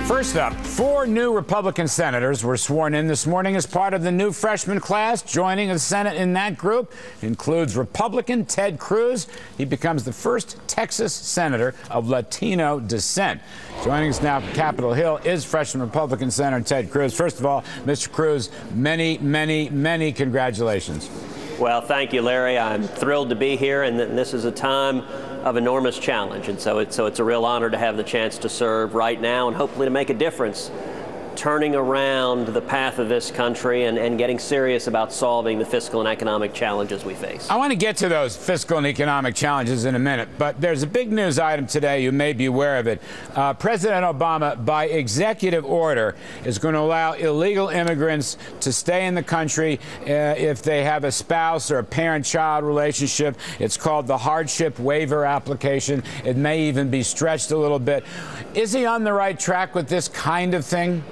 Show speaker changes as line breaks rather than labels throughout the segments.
First up, 4 new Republican senators were sworn in this morning as part of the new freshman class. Joining the Senate in that group includes Republican Ted Cruz. He becomes the first Texas senator of Latino descent. Joining us now from Capitol Hill is freshman Republican Senator Ted Cruz. First of all, Mr. Cruz, many congratulations.
Well, thank you, Larry. I'm thrilled to be here, and this is a time of enormous challenge, and so it's a real honor to have the chance to serve right now and hopefully to make a difference, turning around the path of this country and getting serious about solving the fiscal and economic challenges we face.
I want to get to those fiscal and economic challenges in a minute, but there's a big news item today. You may be aware of it. President Obama, by executive order, is going to allow illegal immigrants to stay in the country if they have a spouse or a parent-child relationship. It's called the hardship waiver application. It may even be stretched a little bit. Is he on the right track with this kind of thing?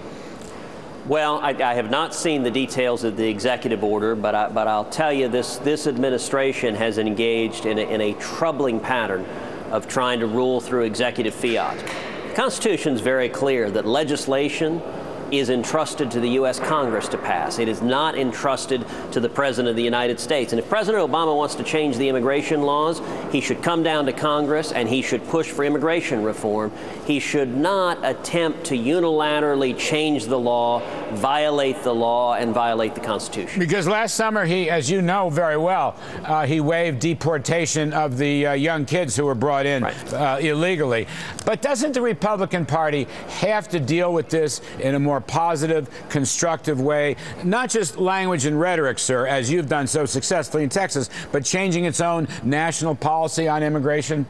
Well, I have not seen the details of the executive order, but I'll tell you this administration has engaged in a troubling pattern of trying to rule through executive fiat. The Constitution is very clear that legislation is entrusted to the U.S. Congress to pass. It is not entrusted to the President of the United States. And if President Obama wants to change the immigration laws, he should come down to Congress and he should push for immigration reform. He should not attempt to unilaterally change the law, violate the law, and violate the Constitution.
Because last summer, he, as you know very well, he waived deportation of the young kids who were brought in illegally. But doesn't the Republican Party have to deal with this in a more positive, constructive way? Not just language and rhetoric, sir, as you've done so successfully in Texas, but changing its own national policy on immigration?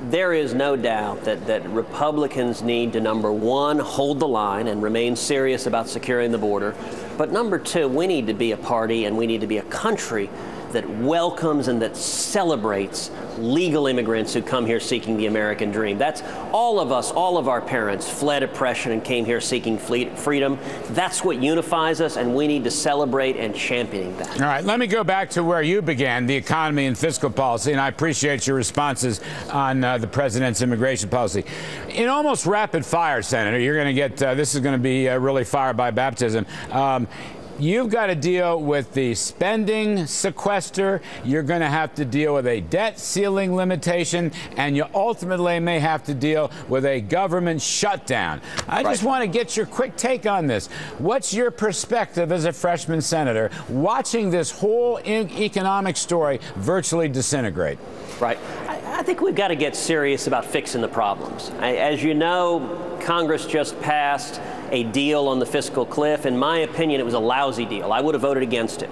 There is no doubt that Republicans need to, number one, hold the line and remain serious about securing the border. But number two, we need to be a party and we need to be a country that welcomes and that celebrates legal immigrants who come here seeking the American dream. That's all of us, all of our parents fled oppression and came here seeking freedom. That's what unifies us, and we need to celebrate and champion that. All
right, let me go back to where you began, the economy and fiscal policy, and I appreciate your responses on the president's immigration policy. In almost rapid fire, Senator, you're going to get, this is going to be really fire by baptism. You've got to deal with the spending sequester. You're going to have to deal with a debt ceiling limitation, and you ultimately may have to deal with a government shutdown. I just want to get your quick take on this. What's your perspective as a freshman senator watching this whole economic story virtually disintegrate?
Right. I think we've got to get serious about fixing the problems. As you know, Congress just passed a deal on the fiscal cliff. In my opinion, it was a lousy deal. I would have voted against it.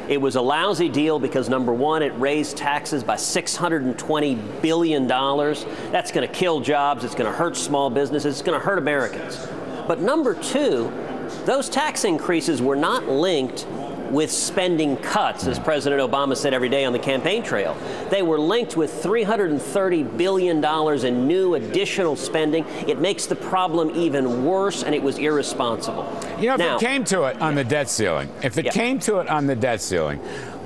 It was a lousy deal because, number one, it raised taxes by $620 billion. That's going to kill jobs. It's going to hurt small businesses. It's going to hurt Americans. But number two, those tax increases were not linked with spending cuts, as President Obama said every day on the campaign trail. They were linked with $330 billion in new additional spending. It makes the problem even worse, and it was irresponsible.
You know, if it came to it on the debt ceiling,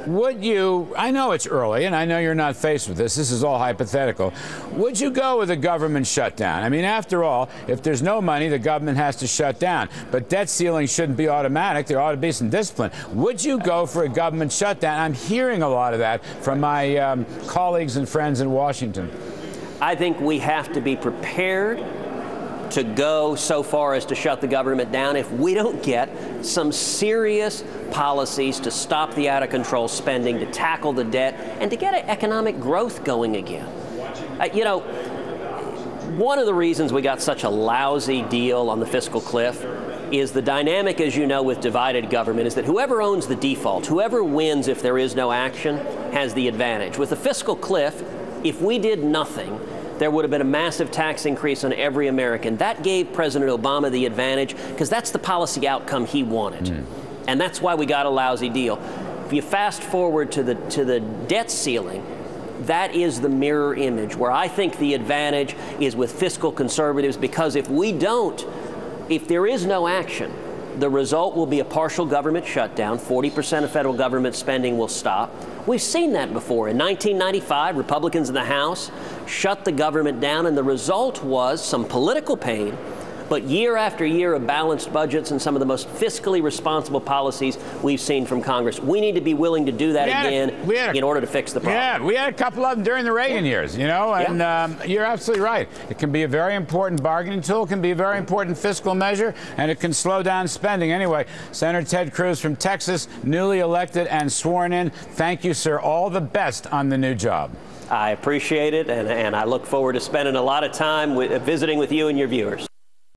would you, I know it's early, and I know you're not faced with this is all hypothetical, would you go with a government shutdown? I mean, after all, if there's no money, the government has to shut down. But debt ceiling shouldn't be automatic. There ought to be some discipline. Would you go for a government shutdown? I'm hearing a lot of that from my colleagues and friends in Washington.
I think we have to be prepared to go so far as to shut the government down if we don't get some serious policies to stop the out-of-control spending, to tackle the debt, and to get economic growth going again. You know, one of the reasons we got such a lousy deal on the fiscal cliff is the dynamic, as you know, with divided government is that whoever owns the default, whoever wins if there is no action, has the advantage. With the fiscal cliff, if we did nothing, there would have been a massive tax increase on every American. That gave President Obama the advantage because that's the policy outcome he wanted. And that's why we got a lousy deal. If you fast forward to the debt ceiling, that is the mirror image where I think the advantage is with fiscal conservatives, because if there is no action, the result will be a partial government shutdown. 40% of federal government spending will stop. We've seen that before. In 1995, Republicans in the House shut the government down, and the result was some political pain, but year after year of balanced budgets and some of the most fiscally responsible policies we've seen from Congress. We need to be willing to do that again in order to fix the problem.
Yeah, we had a couple of them during the Reagan years, you know, and you're absolutely right. It can be a very important bargaining tool, it can be a very important fiscal measure, and it can slow down spending. Anyway, Senator Ted Cruz from Texas, newly elected and sworn in. Thank you, sir. All the best on the new job.
I appreciate it, and I look forward to spending a lot of time visiting with you and your viewers.